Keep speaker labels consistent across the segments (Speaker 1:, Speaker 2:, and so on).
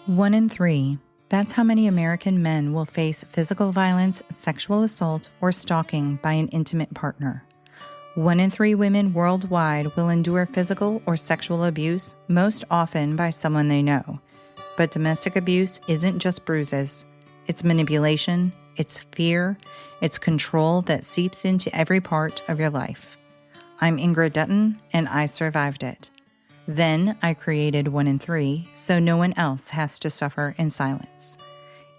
Speaker 1: 1 in 3. That's how many American men will face physical violence, sexual assault, or stalking by an intimate partner. 1 in 3 women worldwide will endure physical or sexual abuse, most often by someone they know. But domestic abuse isn't just bruises. It's manipulation, it's fear, it's control that seeps into every part of your life. I'm Ingrid Dutton, and I survived it. Then I created 1 in 3 so no one else has to suffer in silence.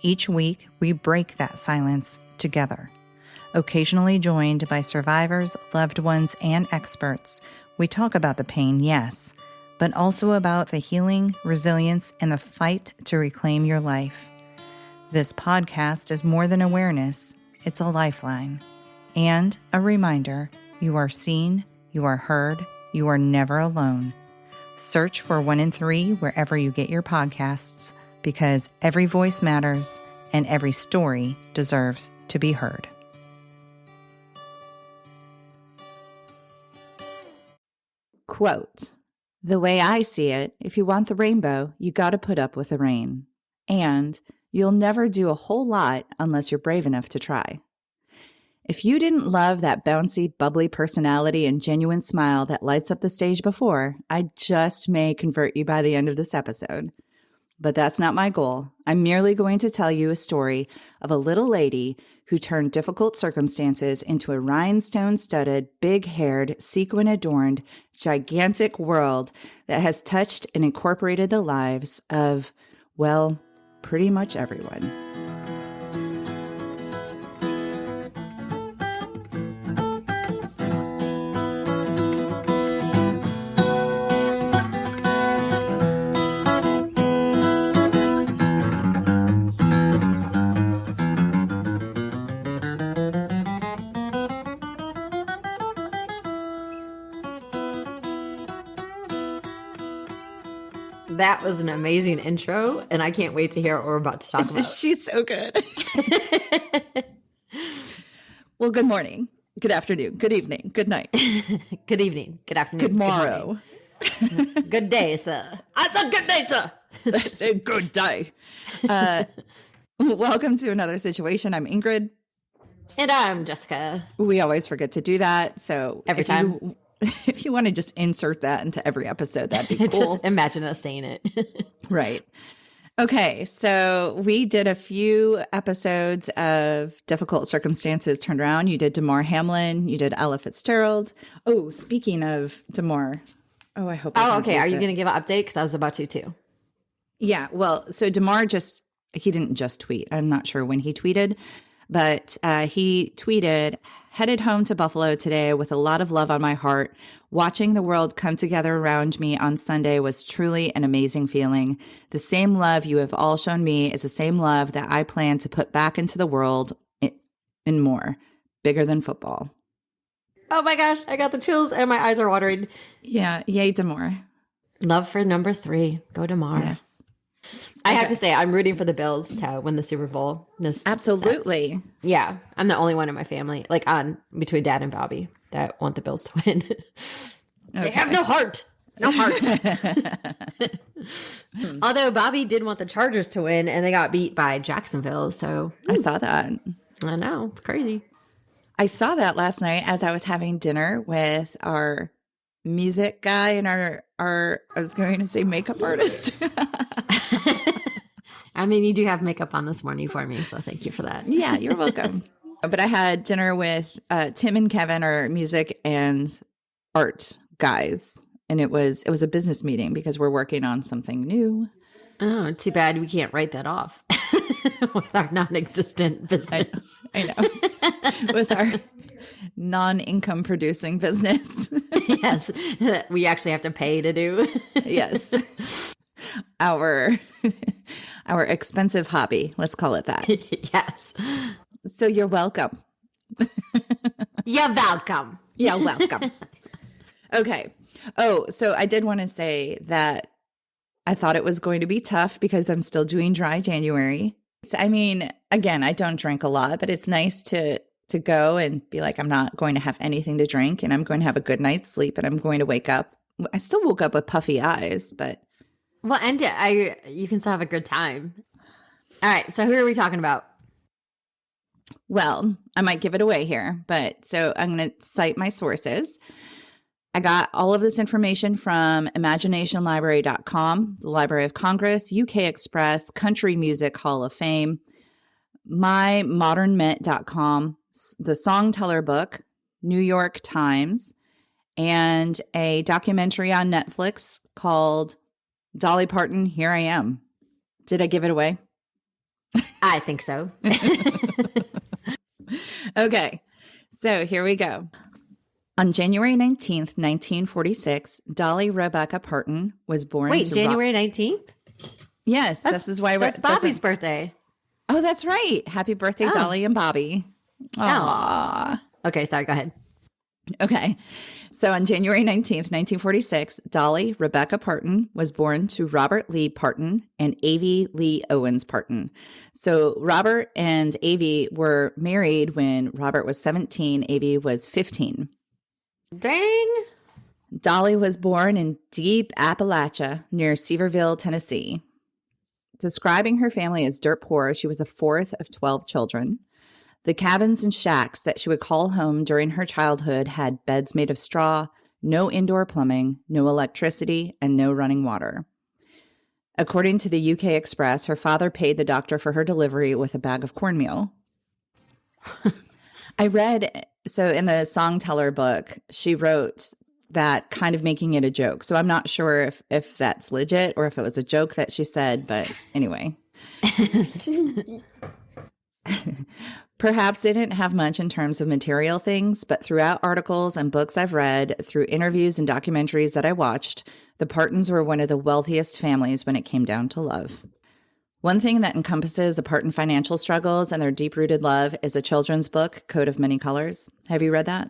Speaker 1: Each week, we break that silence together. Occasionally joined by survivors, loved ones, and experts, we talk about the pain, yes, but also about the healing, resilience, and the fight to reclaim your life. This podcast is more than awareness, it's a lifeline. And a reminder, you are seen, you are heard, you are never alone. Search for 1 in 3 wherever you get your podcasts, because every voice matters and every story deserves to be heard. Quote, "The way I see it, if you want the rainbow, you got to put up with the rain. And you'll never do a whole lot unless you're brave enough to try." If you didn't love that bouncy, bubbly personality and genuine smile that lights up the stage before, I just may convert you by the end of this episode. But that's not my goal. I'm merely going to tell you a story of a little lady who turned difficult circumstances into a rhinestone-studded, big-haired, sequin-adorned, gigantic world that has touched and incorporated the lives of, well, pretty much everyone.
Speaker 2: That was an amazing intro, and I can't wait to hear what we're about to talk about.
Speaker 1: She's so good. Well, good morning, good afternoon, good evening, good night.
Speaker 2: Good evening, good afternoon,
Speaker 1: good morrow.
Speaker 2: Good day, sir. I said good day, sir.
Speaker 1: I said good day. Welcome to another situation. I'm Ingrid.
Speaker 2: And I'm Jessica.
Speaker 1: We always forget to do that. So
Speaker 2: every time.
Speaker 1: If you want to just insert that into every episode, that'd be cool.
Speaker 2: Just imagine us saying it.
Speaker 1: Right. Okay. So we did a few episodes of Difficult Circumstances Turned Around. You did Damar Hamlin. You did Ella Fitzgerald. Oh, speaking of Damar. Oh, I hope.
Speaker 2: Oh, okay. Are you going to give an update? Because I was about to too.
Speaker 1: Yeah. Well, so Damar he didn't just tweet. I'm not sure when he tweeted, but he tweeted, "Headed home to Buffalo today with a lot of love on my heart. Watching the world come together around me on Sunday was truly an amazing feeling. The same love you have all shown me is the same love that I plan to put back into the world and more. Bigger than football."
Speaker 2: Oh my gosh, I got the chills and my eyes are watering.
Speaker 1: Yeah, yay, Damar.
Speaker 2: Love for number 3. Go Damar.
Speaker 1: Yes.
Speaker 2: I have to say, I'm rooting for the Bills to win the Super Bowl.
Speaker 1: Absolutely.
Speaker 2: Yeah, I'm the only one in my family, like between Dad and Bobby, that want the Bills to win. They have no heart. No heart. Although Bobby did want the Chargers to win, and they got beat by Jacksonville. So
Speaker 1: I saw that.
Speaker 2: I know. It's crazy.
Speaker 1: I saw that last night as I was having dinner with our music guy and our I was going to say makeup artist.
Speaker 2: I mean, you do have makeup on this morning for me, so thank you for that.
Speaker 1: Yeah, you're welcome. But I had dinner with Tim and Kevin, our music and art guys, and it was a business meeting because we're working on something new.
Speaker 2: Oh, too bad we can't write that off with our non-existent business.
Speaker 1: I know. With our non-income producing business.
Speaker 2: Yes, we actually have to pay to do.
Speaker 1: Yes. Our expensive hobby, let's call it that.
Speaker 2: Yes.
Speaker 1: So you're welcome.
Speaker 2: You're welcome.
Speaker 1: You're welcome. Okay. Oh, so I did want to say that I thought it was going to be tough because I'm still doing dry January. So, I mean, again, I don't drink a lot, but it's nice to go and be like, I'm not going to have anything to drink and I'm going to have a good night's sleep and I'm going to wake up. I still woke up with puffy eyes, but
Speaker 2: Well, end it. You can still have a good time. All right. So who are we talking about?
Speaker 1: Well, I might give it away here, but so I'm going to cite my sources. I got all of this information from imaginationlibrary.com, the Library of Congress, UK Express, Country Music Hall of Fame, mymodernmint.com, the Songteller book, New York Times, and a documentary on Netflix called Dolly Parton, Here I Am. Did I give it away?
Speaker 2: I think so.
Speaker 1: Okay, so here we go. On January 19th, 1946, Dolly Rebecca Parton was born.
Speaker 2: Wait, January 19th?
Speaker 1: Yes, this is why
Speaker 2: that's Bobby's birthday.
Speaker 1: Oh, that's right. Happy birthday, Dolly and Bobby. Aww.
Speaker 2: Okay, sorry, go ahead.
Speaker 1: Okay. So on January 19th, 1946, Dolly Rebecca Parton was born to Robert Lee Parton and Avie Lee Owens Parton. So Robert and Avie were married when Robert was 17, Avie was 15.
Speaker 2: Dang.
Speaker 1: Dolly was born in deep Appalachia near Sevierville, Tennessee. Describing her family as dirt poor, she was a fourth of 12 children. The cabins and shacks that she would call home during her childhood had beds made of straw, no indoor plumbing, no electricity, and no running water. According to the UK Express, her father paid the doctor for her delivery with a bag of cornmeal. I read, so in the Songteller book, she wrote that kind of making it a joke. So I'm not sure if that's legit or if it was a joke that she said, but anyway. Perhaps they didn't have much in terms of material things, but throughout articles and books I've read, through interviews and documentaries that I watched, the Partons were one of the wealthiest families when it came down to love. One thing that encompasses the Parton financial struggles and their deep-rooted love is a children's book, Coat of Many Colors. Have you read that?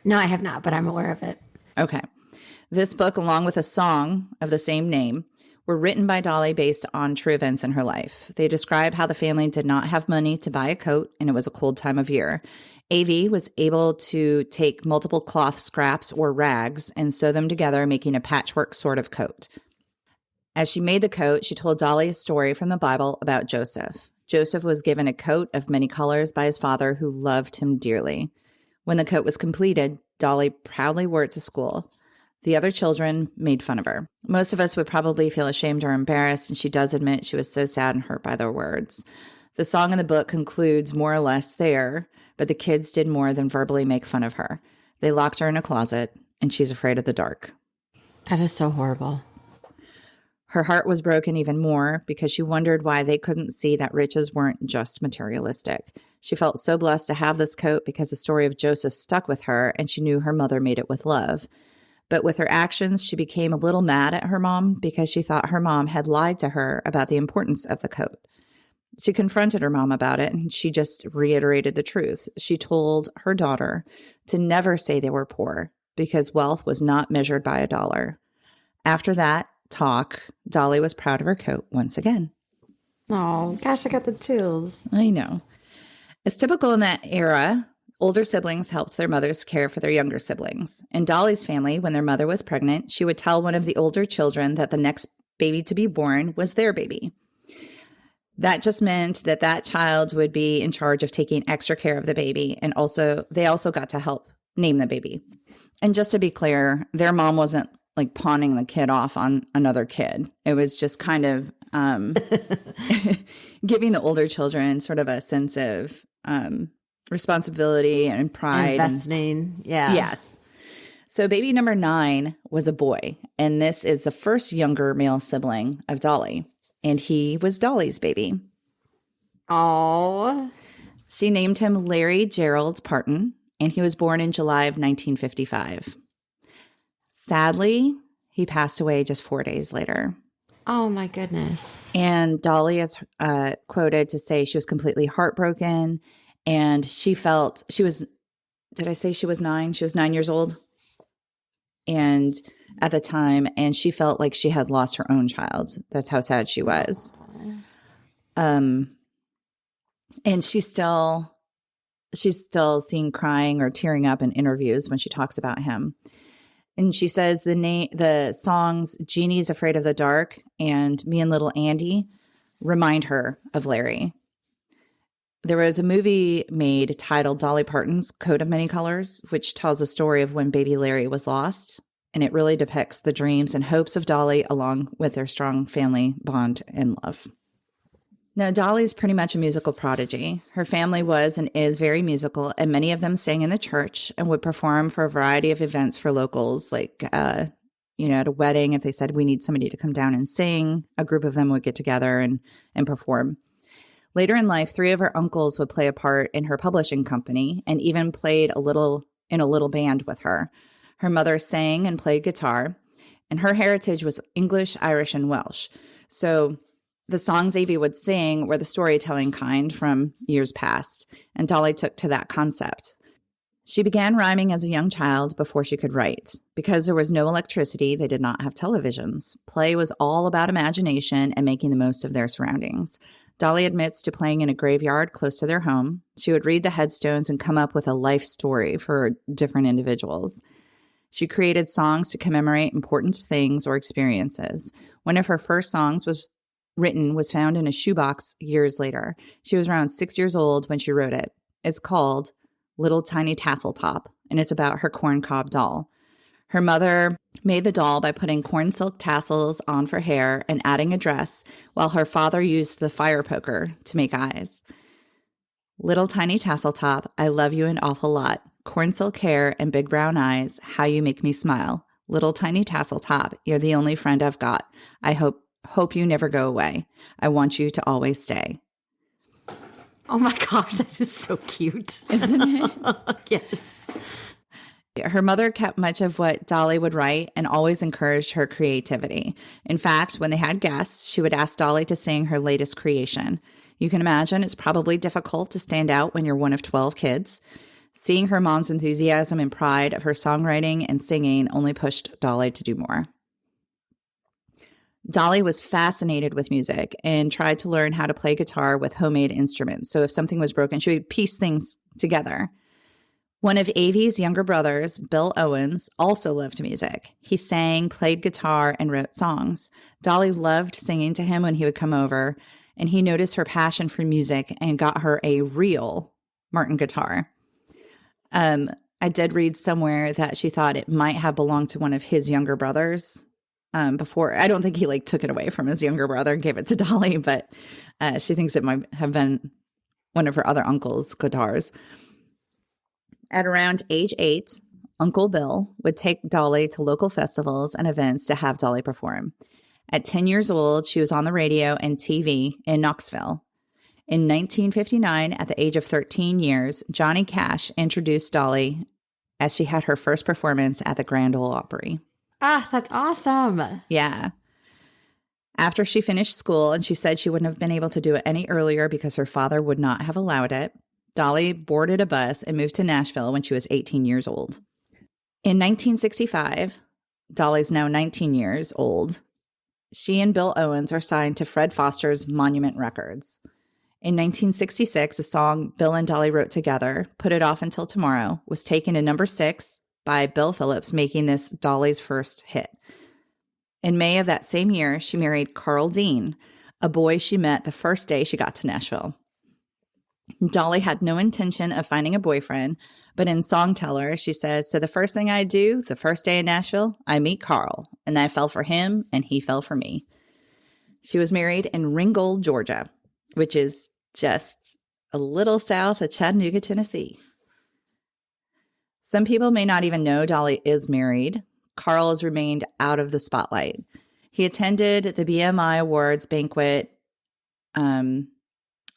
Speaker 2: No, I have not, but I'm aware of it.
Speaker 1: Okay. This book, along with a song of the same name, were written by Dolly based on true events in her life. They describe how the family did not have money to buy a coat, and it was a cold time of year. Avie was able to take multiple cloth scraps or rags and sew them together, making a patchwork sort of coat. As she made the coat, she told Dolly a story from the Bible about Joseph. Joseph was given a coat of many colors by his father, who loved him dearly. When the coat was completed, Dolly proudly wore it to school. The other children made fun of her. Most of us would probably feel ashamed or embarrassed, and she does admit she was so sad and hurt by their words. The song in the book concludes more or less there, but the kids did more than verbally make fun of her. They locked her in a closet, and she's afraid of the dark.
Speaker 2: That is so horrible.
Speaker 1: Her heart was broken even more because she wondered why they couldn't see that riches weren't just materialistic. She felt so blessed to have this coat because the story of Joseph stuck with her, and she knew her mother made it with love. But with her actions, she became a little mad at her mom because she thought her mom had lied to her about the importance of the coat. She confronted her mom about it, and she just reiterated the truth. She told her daughter to never say they were poor because wealth was not measured by $1. After that talk, Dolly was proud of her coat once again.
Speaker 2: Oh, gosh, I got the chills.
Speaker 1: I know. As typical in that era, older siblings helped their mothers care for their younger siblings. In Dolly's family, when their mother was pregnant, she would tell one of the older children that the next baby to be born was their baby. That just meant that that child would be in charge of taking extra care of the baby, and they also got to help name the baby. And just to be clear, their mom wasn't like pawning the kid off on another kid. It was just kind of giving the older children sort of a sense of responsibility and pride.
Speaker 2: Investing, yeah.
Speaker 1: Yes. So baby number 9 was a boy, and this is the first younger male sibling of Dolly, and he was Dolly's baby.
Speaker 2: Oh.
Speaker 1: She named him Larry Gerald Parton, and he was born in July of 1955. Sadly, he passed away just 4 days later.
Speaker 2: Oh, my goodness.
Speaker 1: And Dolly is quoted to say she was completely heartbroken, and she felt she was, did I say she was 9? She was 9 years old. And at the time, and she felt like she had lost her own child. That's how sad she was. And she's still seen crying or tearing up in interviews when she talks about him. And she says the songs Jeannie's Afraid of the Dark and Me and Little Andy remind her of Larry. There was a movie made titled Dolly Parton's Coat of Many Colors, which tells a story of when baby Larry was lost. And it really depicts the dreams and hopes of Dolly along with their strong family bond and love. Now, Dolly's pretty much a musical prodigy. Her family was and is very musical, and many of them sang in the church and would perform for a variety of events for locals, like, at a wedding, if they said, we need somebody to come down and sing, a group of them would get together and perform. Later in life, 3 of her uncles would play a part in her publishing company and even played in a little band with her. Her mother sang and played guitar, and her heritage was English, Irish, and Welsh. So the songs Avie would sing were the storytelling kind from years past, and Dolly took to that concept. She began rhyming as a young child before she could write. Because there was no electricity, they did not have televisions. Play was all about imagination and making the most of their surroundings. Dolly admits to playing in a graveyard close to their home. She would read the headstones and come up with a life story for different individuals. She created songs to commemorate important things or experiences. One of her first songs was found in a shoebox years later. She was around 6 years old when she wrote it. It's called Little Tiny Tassel Top, and it's about her corn cob doll. Her mother made the doll by putting corn silk tassels on for hair and adding a dress, while her father used the fire poker to make eyes. Little Tiny Tassel Top, I love you an awful lot. Corn silk hair and big brown eyes, how you make me smile. Little Tiny Tassel Top, you're the only friend I've got. I hope you never go away. I want you to always stay.
Speaker 2: Oh my gosh, that is so cute.
Speaker 1: Isn't it?
Speaker 2: Yes.
Speaker 1: Her mother kept much of what Dolly would write and always encouraged her creativity. In fact, when they had guests, she would ask Dolly to sing her latest creation. You can imagine it's probably difficult to stand out when you're one of 12 kids. Seeing her mom's enthusiasm and pride of her songwriting and singing only pushed Dolly to do more. Dolly was fascinated with music and tried to learn how to play guitar with homemade instruments. So if something was broken, she would piece things together. One of Avie's younger brothers, Bill Owens, also loved music. He sang, played guitar, and wrote songs. Dolly loved singing to him when he would come over, and he noticed her passion for music and got her a real Martin guitar. I did read somewhere that she thought it might have belonged to one of his younger brothers. Before, I don't think he took it away from his younger brother and gave it to Dolly, but she thinks it might have been one of her other uncle's guitars. At around age 8, Uncle Bill would take Dolly to local festivals and events to have Dolly perform. At 10 years old, she was on the radio and TV in Knoxville. In 1959, at the age of 13 years, Johnny Cash introduced Dolly as she had her first performance at the Grand Ole Opry.
Speaker 2: Ah, that's awesome.
Speaker 1: Yeah. After she finished school, and she said she wouldn't have been able to do it any earlier because her father would not have allowed it, Dolly boarded a bus and moved to Nashville when she was 18 years old. In 1965, Dolly's now 19 years old, she and Bill Owens are signed to Fred Foster's Monument Records. In 1966, a song Bill and Dolly wrote together, Put It Off Until Tomorrow, was taken to number 6 by Bill Phillips, making this Dolly's first hit. In May of that same year, she married Carl Dean, a boy she met the first day she got to Nashville. Dolly had no intention of finding a boyfriend, but in Songteller, she says, so the first thing I do, the first day in Nashville, I meet Carl, and I fell for him, and he fell for me. She was married in Ringgold, Georgia, which is just a little south of Chattanooga, Tennessee. Some people may not even know Dolly is married. Carl has remained out of the spotlight. He attended the BMI Awards banquet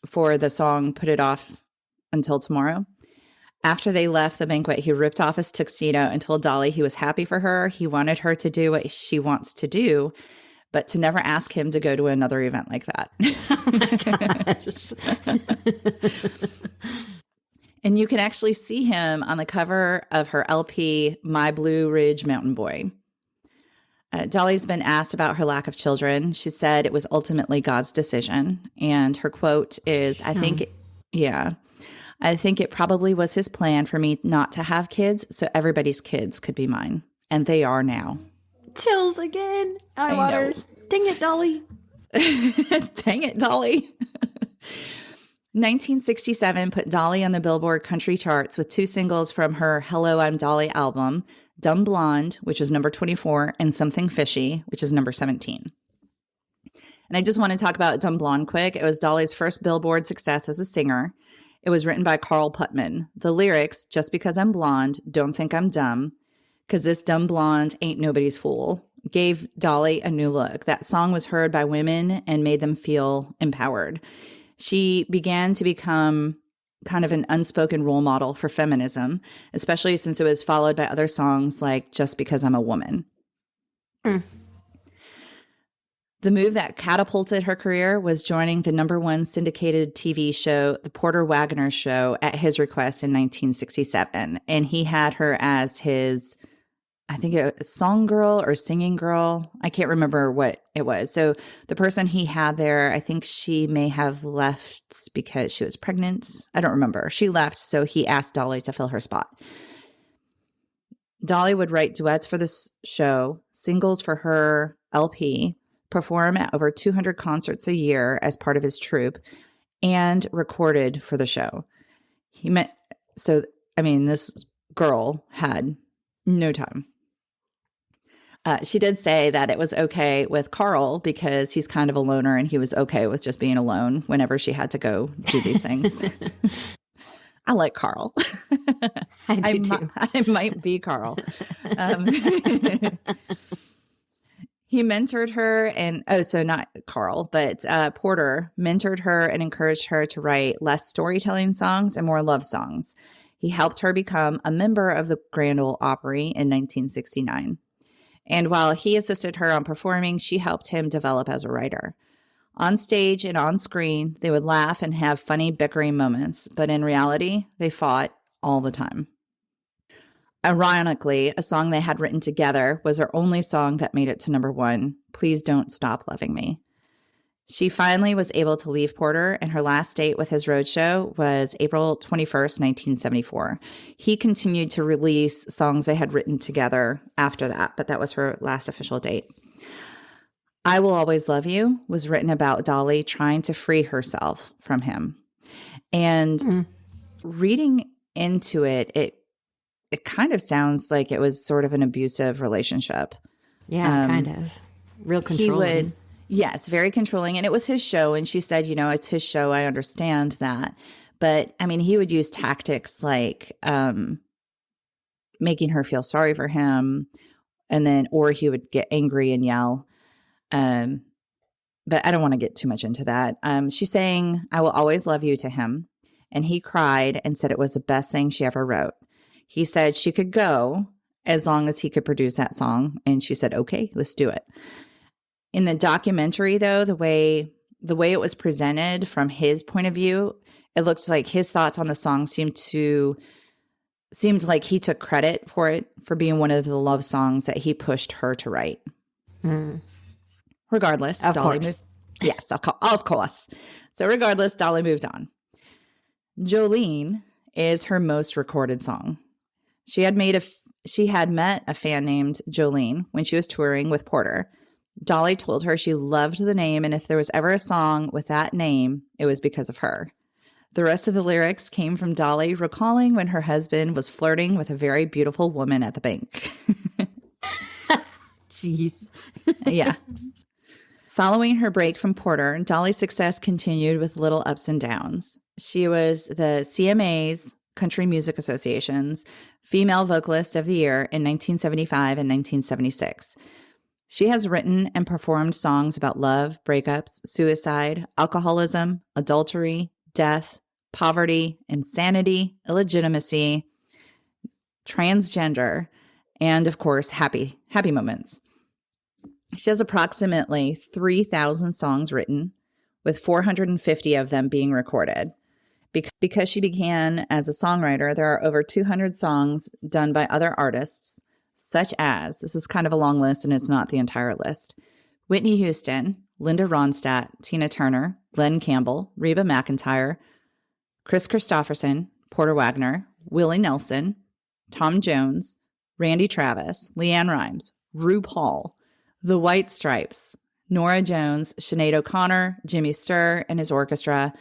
Speaker 1: for the song Put It Off Until Tomorrow. After they left the banquet, he ripped off his tuxedo and told Dolly he was happy for her. He wanted her to do what she wants to do, but to never ask him to go to another event like that. Oh my gosh. And you can actually see him on the cover of her LP, My Blue Ridge Mountain Boy. Dolly's been asked about her lack of children. She said it was ultimately God's decision. And her quote is, I think it probably was his plan for me not to have kids so everybody's kids could be mine. and they are now.
Speaker 2: Chills again. Eye water. Dang it, Dolly.
Speaker 1: Dang it, Dolly. 1967 put Dolly on the Billboard country charts with 2 singles from her Hello, I'm Dolly album, Dumb Blonde, which was number 24, and Something Fishy, which is number 17. And I just want to talk about Dumb Blonde quick. It was Dolly's first Billboard success as a singer. It was written by Carl Putman. The lyrics, just because I'm blonde, don't think I'm dumb, because this dumb blonde ain't nobody's fool, gave Dolly a new look. That song was heard by women and made them feel empowered. She began to become kind of an unspoken role model for feminism, especially since it was followed by other songs like Just Because I'm a Woman. The move that catapulted her career was joining the #1 syndicated TV show, The Porter Wagoner Show, at his request in 1967. And he had her as his, I think, a song girl or singing girl. I can't remember what it was. So the person he had there, I think she may have left because she was pregnant. I don't remember. She left, so he asked Dolly to fill her spot. Dolly would write duets for this show, singles for her LP, perform at over 200 concerts a year as part of his troupe, and recorded for the show. This girl had no time. She did say that it was okay with Carl because he's kind of a loner and he was okay with just being alone whenever she had to go do these things. I like Carl.
Speaker 2: I do too.
Speaker 1: I might be Carl. He mentored her not Carl, but Porter mentored her and encouraged her to write less storytelling songs and more love songs. He helped her become a member of the Grand Ole Opry in 1969. And while he assisted her on performing, she helped him develop as a writer. On stage and on screen, they would laugh and have funny bickering moments, but in reality, they fought all the time. Ironically, a song they had written together was her only song that made it to #1, Please Don't Stop Loving Me. She finally was able to leave Porter, and her last date with his roadshow was April 21st, 1974. He continued to release songs they had written together after that, but that was her last official date. I Will Always Love You was written about Dolly trying to free herself from him. And reading into it, it kind of sounds like it was sort of an abusive relationship.
Speaker 2: Yeah, kind of. Real controlling.
Speaker 1: Yes, very controlling. And it was his show. And she said, it's his show. I understand that. But I mean, he would use tactics like making her feel sorry for him. Or he would get angry and yell. But I don't want to get too much into that. She sang, I Will Always Love You to him. And he cried and said it was the best thing she ever wrote. He said she could go as long as he could produce that song. And she said, okay, let's do it. In the documentary, though, the way it was presented from his point of view, it looks like his thoughts on the song seemed like he took credit for it, for being one of the love songs that he pushed her to write. Regardless, Dolly moved. Yes, of course. So regardless, Dolly moved on. Jolene is her most recorded song. She had met a fan named Jolene when she was touring with Porter. Dolly told her she loved the name, and if there was ever a song with that name, it was because of her. The rest of the lyrics came from Dolly recalling when her husband was flirting with a very beautiful woman at the bank.
Speaker 2: Jeez.
Speaker 1: Yeah. Following her break from Porter, Dolly's success continued with little ups and downs. She was the CMA's, Country Music Association's, Female Vocalist of the Year in 1975 and 1976. She has written and performed songs about love, breakups, suicide, alcoholism, adultery, death, poverty, insanity, illegitimacy, transgender, and of course, happy moments. She has approximately 3,000 songs written, with 450 of them being recorded. Because she began as a songwriter, there are over 200 songs done by other artists, such as, this is kind of a long list and it's not the entire list, Whitney Houston, Linda Ronstadt, Tina Turner, Glenn Campbell, Reba McEntire, Chris Christopherson, Porter Wagoner, Willie Nelson, Tom Jones, Randy Travis, Leanne Rimes, RuPaul, The White Stripes, Norah Jones, Sinead O'Connor, Jimmy Sturr and his orchestra,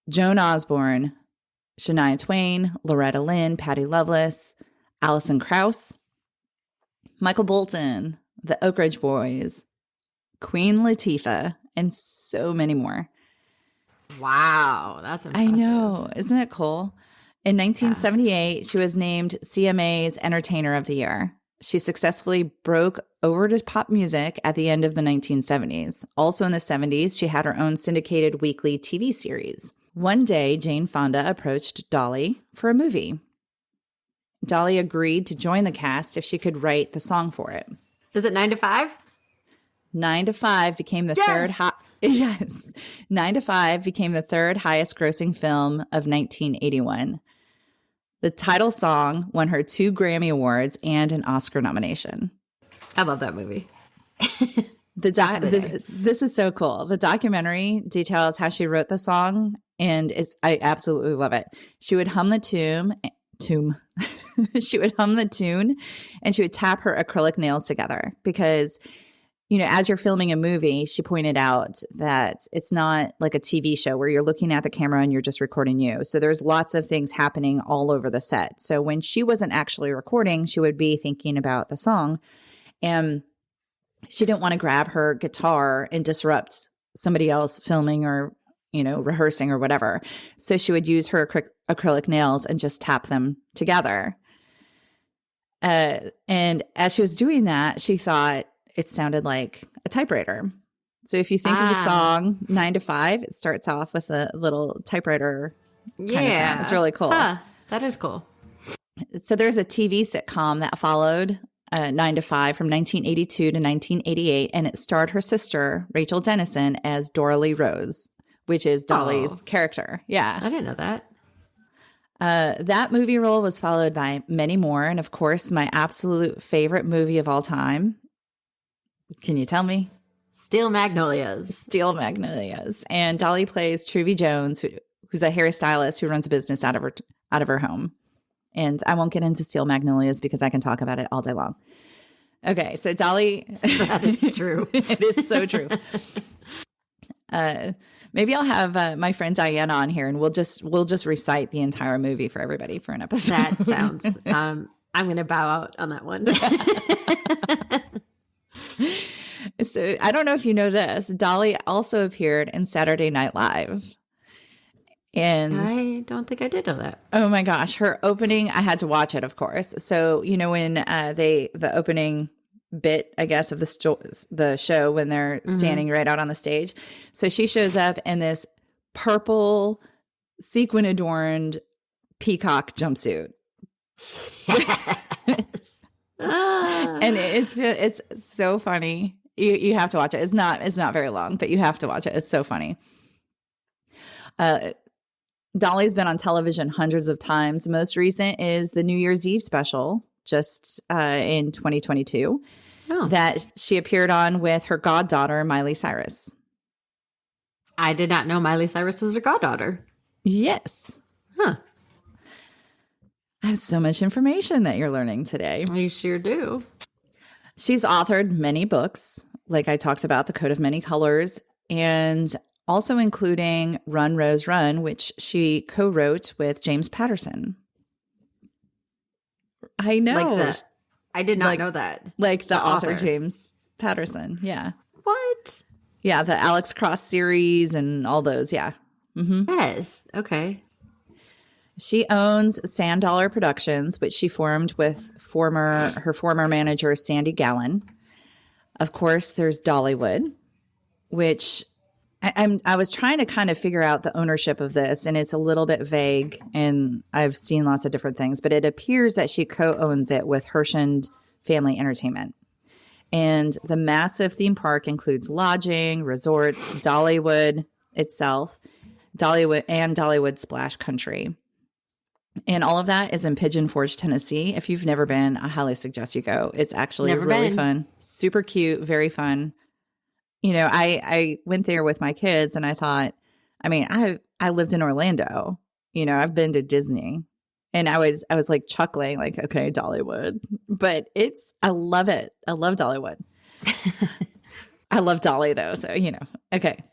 Speaker 1: Joan Osborne, Shania Twain, Loretta Lynn, Patti Loveless, Alison Krauss, Michael Bolton, the Oak Ridge Boys, Queen Latifah, and so many more.
Speaker 2: Wow, that's impressive.
Speaker 1: I know. Isn't it cool? In 1978, she was named CMA's Entertainer of the Year. She successfully broke over to pop music at the end of the 1970s. Also in the 70s, she had her own syndicated weekly TV series. One day, Jane Fonda approached Dolly for a movie. Dolly agreed to join the cast if she could write the song for it.
Speaker 2: Is it 9 to 5?
Speaker 1: 9 to 5 became the third Yes. 9 to 5 became the third highest grossing film of 1981. The title song won her 2 Grammy Awards and an Oscar nomination.
Speaker 2: I love that movie.
Speaker 1: This is so cool. The documentary details how she wrote the song, and I absolutely love it. She would hum the tune. She would hum the tune, and she would tap her acrylic nails together because, you know, as you're filming a movie, she pointed out that it's not like a TV show where you're looking at the camera and you're just recording you. So there's lots of things happening all over the set. So when she wasn't actually recording, she would be thinking about the song, and she didn't want to grab her guitar and disrupt somebody else filming or, you know, rehearsing or whatever. So she would use her acrylic nails and just tap them together. And as she was doing that, she thought it sounded like a typewriter. So if you think of the song 9 to 5, it starts off with a little typewriter kind of sound. It's really cool.
Speaker 2: Huh, that is cool.
Speaker 1: So there's a TV sitcom that followed 9 to 5 from 1982 to 1988, and it starred her sister, Rachel Dennison, as Doralee Rose, which is Dolly's character. Yeah.
Speaker 2: I didn't know that.
Speaker 1: That movie role was followed by many more. And of course, my absolute favorite movie of all time. Can you tell me?
Speaker 2: Steel Magnolias.
Speaker 1: Steel Magnolias. And Dolly plays Truvy Jones, who's a hairstylist who runs a business out of her home. And I won't get into Steel Magnolias because I can talk about it all day long. Okay, so Dolly.
Speaker 2: That is true.
Speaker 1: It is so true. Maybe I'll have my friend Diana on here, and we'll just recite the entire movie for everybody for an episode.
Speaker 2: That sounds. I'm going to bow out on that one.
Speaker 1: So I don't know if you know this. Dolly also appeared in Saturday Night Live. And
Speaker 2: I don't think I did know that.
Speaker 1: Oh my gosh, her opening, I had to watch it, of course. So, you know, when the opening bit, I guess, of the show when they're standing right out on the stage. So she shows up in this purple sequin adorned peacock jumpsuit.
Speaker 2: Yes.
Speaker 1: And it's so funny. You have to watch it. It's not very long, but you have to watch it. It's so funny. Dolly's been on television hundreds of times. Most recent is the New Year's Eve special, just in 2022, that she appeared on with her goddaughter, Miley Cyrus.
Speaker 2: I did not know Miley Cyrus was her goddaughter.
Speaker 1: Yes.
Speaker 2: Huh.
Speaker 1: I have so much information that you're learning today.
Speaker 2: You sure do.
Speaker 1: She's authored many books, like I talked about, The Coat of Many Colors, and also including Run, Rose, Run, which she co-wrote with James Patterson. I know.
Speaker 2: Like that. I did not know that.
Speaker 1: Like the author James Patterson. Yeah.
Speaker 2: What?
Speaker 1: Yeah, the Alex Cross series and all those. Yeah. Mm-hmm.
Speaker 2: Yes. Okay.
Speaker 1: She owns Sand Dollar Productions, which she formed with her former manager, Sandy Gallen. Of course, there's Dollywood, which I was trying to kind of figure out the ownership of this, and it's a little bit vague, and I've seen lots of different things, but it appears that she co-owns it with Hershend Family Entertainment. And the massive theme park includes lodging, resorts, Dollywood itself, Dollywood and Dollywood Splash Country. And all of that is in Pigeon Forge, Tennessee. If you've never been, I highly suggest you go. It's actually really fun. Super cute, very fun. You know, I went there with my kids and I thought, I mean, I lived in Orlando. You know, I've been to Disney. And I was like chuckling, like, okay, Dollywood. But I love it. I love Dollywood. I love Dolly though. So, okay.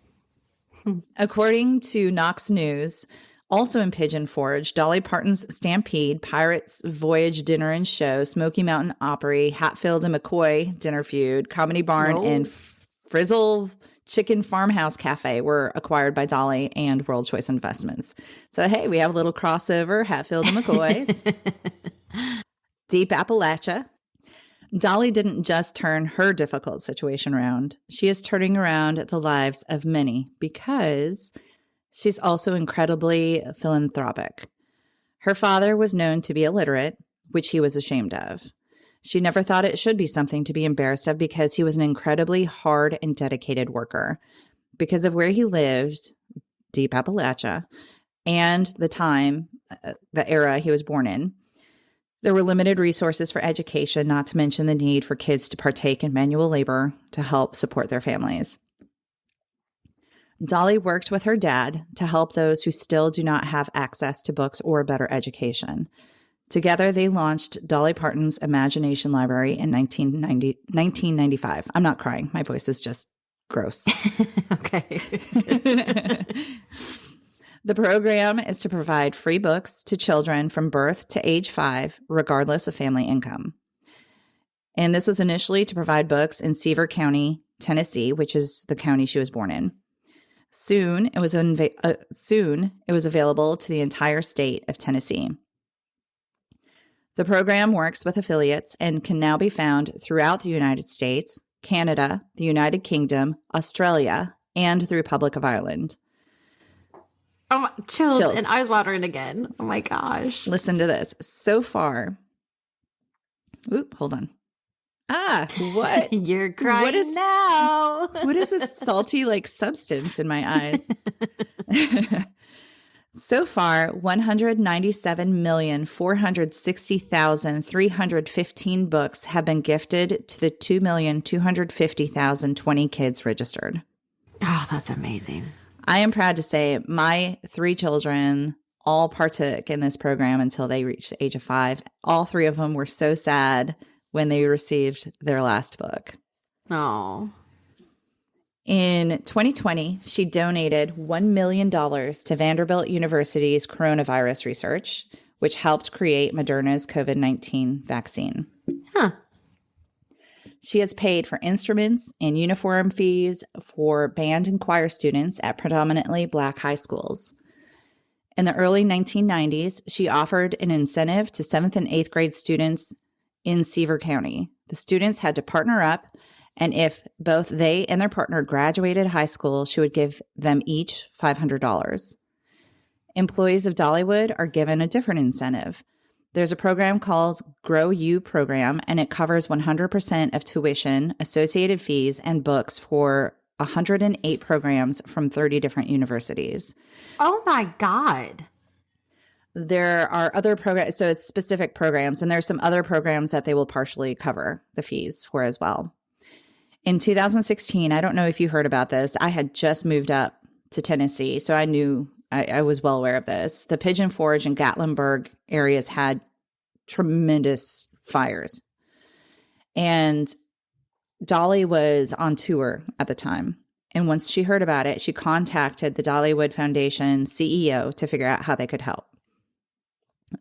Speaker 1: According to Knox News, also in Pigeon Forge, Dolly Parton's Stampede, Pirates Voyage Dinner and Show, Smoky Mountain Opry, Hatfield and McCoy Dinner Feud, Comedy Barn, and Frizzle Chicken Farmhouse Cafe were acquired by Dolly and World Choice Investments. So, hey, we have a little crossover, Hatfield and McCoy's. Deep Appalachia. Dolly didn't just turn her difficult situation around. She is turning around the lives of many because she's also incredibly philanthropic. Her father was known to be illiterate, which he was ashamed of. She never thought it should be something to be embarrassed of because he was an incredibly hard and dedicated worker. Because of where he lived, Deep Appalachia, and the era he was born in, there were limited resources for education, not to mention the need for kids to partake in manual labor to help support their families. Dolly worked with her dad to help those who still do not have access to books or a better education. Together, they launched Dolly Parton's Imagination Library in 1995. I'm not crying. My voice is just gross.
Speaker 2: Okay.
Speaker 1: The program is to provide free books to children from birth to age 5, regardless of family income. And this was initially to provide books in Sevier County, Tennessee, which is the county she was born in. Soon, it was available to the entire state of Tennessee. The program works with affiliates and can now be found throughout the United States, Canada, the United Kingdom, Australia, and the Republic of Ireland.
Speaker 2: Oh, chills and eyes watering again. Oh my gosh.
Speaker 1: Listen to this. So far. Hold on. What?
Speaker 2: You're crying now.
Speaker 1: What is this salty substance in my eyes? So far, 197,460,315 books have been gifted to the 2,250,020 kids registered.
Speaker 2: Oh, that's amazing.
Speaker 1: I am proud to say my 3 children all partook in this program until they reached the age of 5. All 3 of them were so sad when they received their last book.
Speaker 2: Oh.
Speaker 1: In 2020, she donated $1 million to Vanderbilt University's coronavirus research, which helped create Moderna's COVID-19 vaccine.
Speaker 2: Huh.
Speaker 1: She has paid for instruments and uniform fees for band and choir students at predominantly Black high schools. In the early 1990s, she offered an incentive to 7th and 8th grade students in Sevier County. The students had to partner up, and if both they and their partner graduated high school, she would give them each $500. Employees of Dollywood are given a different incentive. There's a program called Grow You Program, and it covers 100% of tuition, associated fees, and books for 108 programs from 30 different universities.
Speaker 2: Oh my God.
Speaker 1: There are other programs, so it's specific programs, and there's some other programs that they will partially cover the fees for as well. In 2016, I don't know if you heard about this, I had just moved up to Tennessee, so I was well aware of this. The Pigeon Forge and Gatlinburg areas had tremendous fires. And Dolly was on tour at the time. And once she heard about it, she contacted the Dollywood Foundation CEO to figure out how they could help.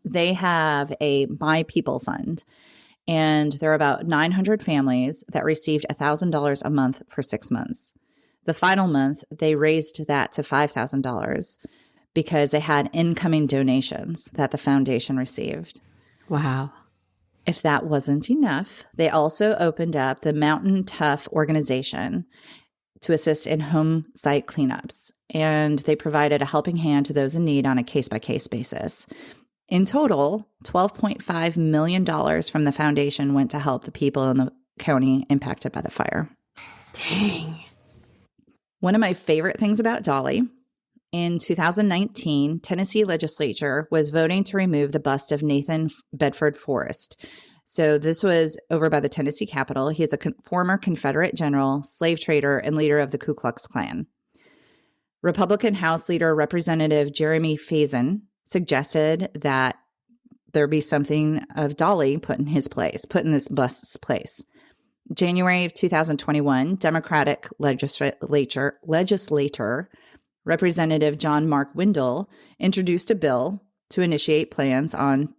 Speaker 1: They have a My People Fund, and there are about 900 families that received $1,000 a month for 6 months. The final month, they raised that to $5,000 because they had incoming donations that the foundation received.
Speaker 2: Wow.
Speaker 1: If that wasn't enough, they also opened up the Mountain Tough organization to assist in home site cleanups, and they provided a helping hand to those in need on a case-by-case basis. In total, $12.5 million from the foundation went to help the people in the county impacted by the fire.
Speaker 2: Dang.
Speaker 1: One of my favorite things about Dolly, in 2019, Tennessee legislature was voting to remove the bust of Nathan Bedford Forrest. So this was over by the Tennessee Capitol. He is a former Confederate general, slave trader, and leader of the Ku Klux Klan. Republican House Leader Representative Jeremy Faison suggested that there be something of Dolly put in this bust's place. January of 2021, Democratic legislator Representative John Mark Windle introduced a bill to initiate plans on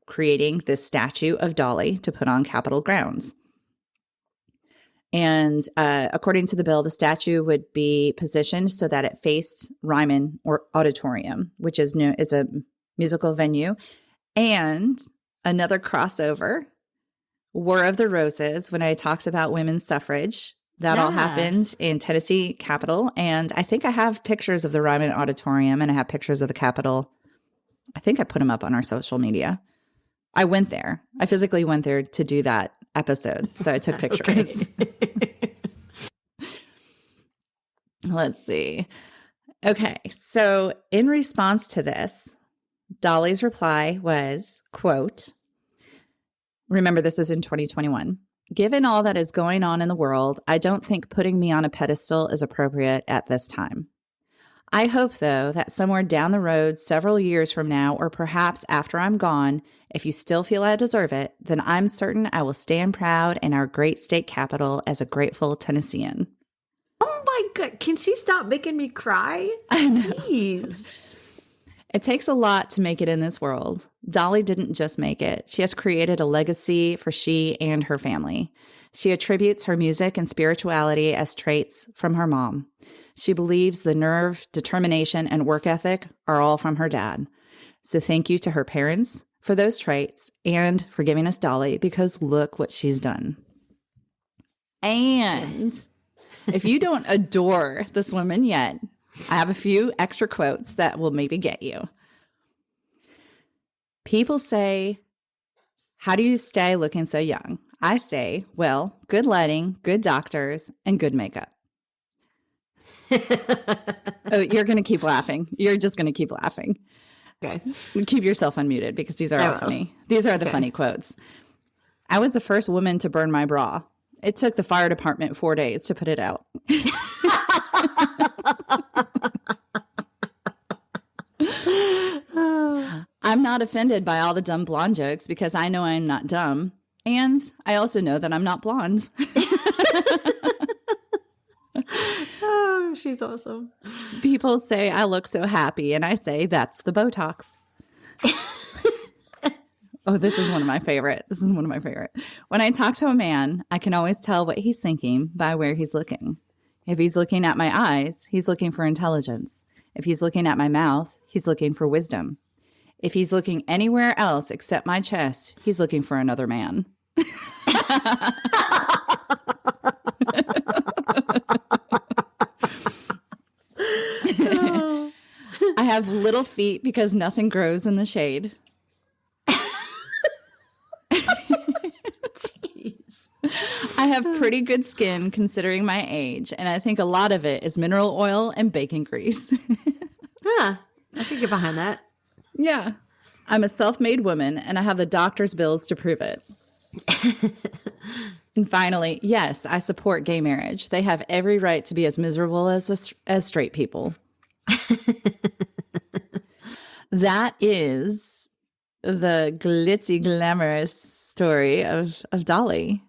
Speaker 1: creating this statue of Dolly to put on Capitol grounds. And according to the bill, the statue would be positioned so that it faced Ryman Auditorium, which is a musical venue. And another crossover, War of the Roses, when I talked about women's suffrage. That all happened in Tennessee Capitol. And I think I have pictures of the Ryman Auditorium and I have pictures of the Capitol. I think I put them up on our social media. I went there. I physically went there to do that episode. So I took pictures. Let's see. Okay. So in response to this, Dolly's reply was, quote, remember, this is in 2021. Given all that is going on in the world, I don't think putting me on a pedestal is appropriate at this time. I hope, though, that somewhere down the road, several years from now, or perhaps after I'm gone, if you still feel I deserve it, then I'm certain I will stand proud in our great state capital as a grateful Tennessean.
Speaker 2: Oh my God. Can she stop making me cry?
Speaker 1: I know.
Speaker 2: Jeez.
Speaker 1: It takes a lot to make it in this world. Dolly didn't just make it. She has created a legacy for she and her family. She attributes her music and spirituality as traits from her mom. She believes the nerve, determination, and work ethic are all from her dad. So thank you to her parents for those traits and for giving us Dolly, because look what she's done. And if you don't adore this woman yet, I have a few extra quotes that will maybe get you. People say, how do you stay looking so young? I say, well, good lighting, good doctors, and good makeup. Oh, you're going to keep laughing. You're just going to keep laughing.
Speaker 2: Okay.
Speaker 1: Keep yourself unmuted because these are all funny. These are the funny quotes. I was the first woman to burn my bra. It took the fire department 4 days to put it out. I'm not offended by all the dumb blonde jokes because I know I'm not dumb. And I also know that I'm not blonde.
Speaker 2: Oh, she's awesome.
Speaker 1: People say I look so happy, and I say that's the Botox. Oh, this is one of my favorite. When I talk to a man, I can always tell what he's thinking by where he's looking. If he's looking at my eyes, he's looking for intelligence. If he's looking at my mouth, he's looking for wisdom. If he's looking anywhere else except my chest, he's looking for another man. I have little feet because nothing grows in the shade.
Speaker 2: Jeez.
Speaker 1: I have pretty good skin considering my age, and I think a lot of it is mineral oil and bacon grease.
Speaker 2: I can get behind that.
Speaker 1: Yeah. I'm a self-made woman, and I have the doctor's bills to prove it. And finally, yes, I support gay marriage. They have every right to be as miserable as straight people. That is the glitzy, glamorous story of Dolly.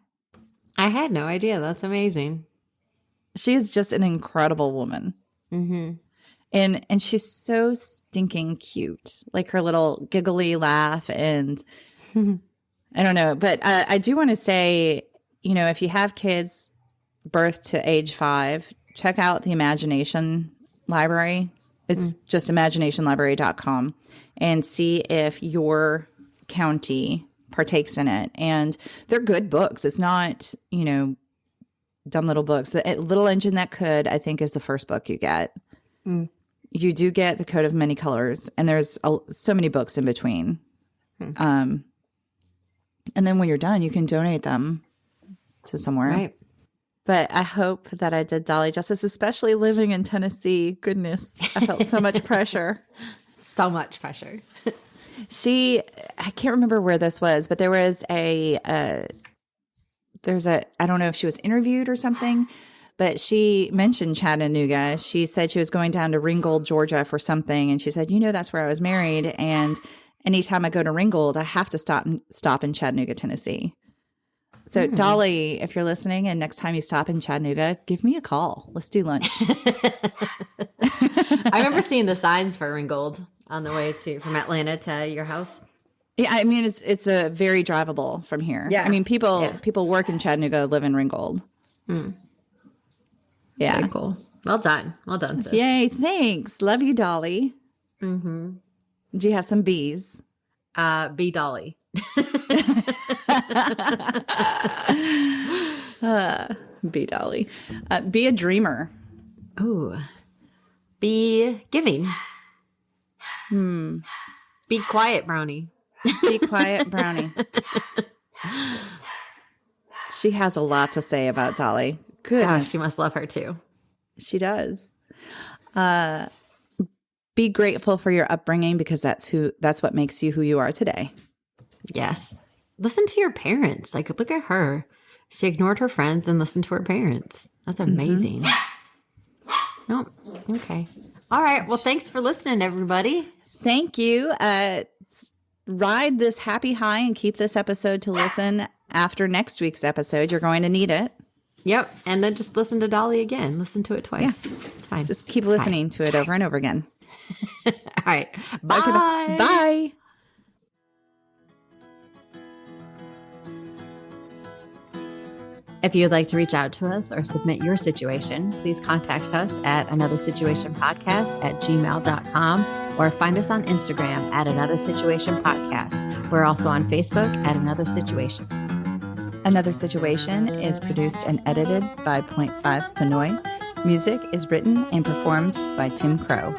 Speaker 2: I had no idea. That's amazing.
Speaker 1: She is just an incredible woman.
Speaker 2: Mm-hmm.
Speaker 1: And she's so stinking cute. Like her little giggly laugh. And I don't know. But I do want to say, you know, if you have kids birth to age 5, check out the Imagination Library. It's just imaginationlibrary.com and see if your county partakes in it. And they're good books. It's not, you know, dumb little books. The Little Engine That Could, I think, is the first book you get. You do get The Coat of Many Colors, and there's so many books in between. And then when you're done, you can donate them to somewhere.
Speaker 2: Right.
Speaker 1: But I hope that I did Dolly justice, especially living in Tennessee. Goodness, I felt so much pressure.
Speaker 2: So much pressure.
Speaker 1: I can't remember where this was, but there was I don't know if she was interviewed or something, but she mentioned Chattanooga. She said she was going down to Ringgold, Georgia for something. And she said, you know, that's where I was married. And anytime I go to Ringgold, I have to stop in Chattanooga, Tennessee. So Dolly, if you're listening and next time you stop in Chattanooga, give me a call. Let's do lunch.
Speaker 2: I remember seeing the signs for Ringgold on the way from Atlanta to your house.
Speaker 1: Yeah, I mean it's a very drivable from here.
Speaker 2: Yeah.
Speaker 1: I mean people work in Chattanooga, live in Ringgold. Yeah.
Speaker 2: Very cool. Well done. Well done, sis.
Speaker 1: Yay, thanks. Love you, Dolly.
Speaker 2: Mm-hmm.
Speaker 1: Do you have some bees?
Speaker 2: Be Dolly.
Speaker 1: Be Dolly. Be a dreamer.
Speaker 2: Ooh. Be giving. Be quiet, Brownie.
Speaker 1: Be quiet, Brownie. She has a lot to say about Dolly. Goodness.
Speaker 2: Gosh, she must love her too.
Speaker 1: She does. Be grateful for your upbringing because that's what makes you who you are today.
Speaker 2: Yes. Listen to your parents. Like, look at her. She ignored her friends and listened to her parents. That's amazing. Oh, okay. All right. Well, thanks for listening, everybody.
Speaker 1: Thank you. Ride this happy high and keep this episode to listen after next week's episode. You're going to need it.
Speaker 2: Yep. And then just listen to Dolly again. Listen to it twice. Yeah. It's fine.
Speaker 1: Just keep listening to it over and over again.
Speaker 2: All right. Bye.
Speaker 1: Okay, bye.
Speaker 2: If you would like to reach out to us or submit your situation, please contact us at anothersituationpodcast@gmail.com or find us on Instagram at Another Situation Podcast. We're also on Facebook at Another Situation.
Speaker 1: Another Situation is produced and edited by Point 5 Pinoy. Music is written and performed by Tim Crow.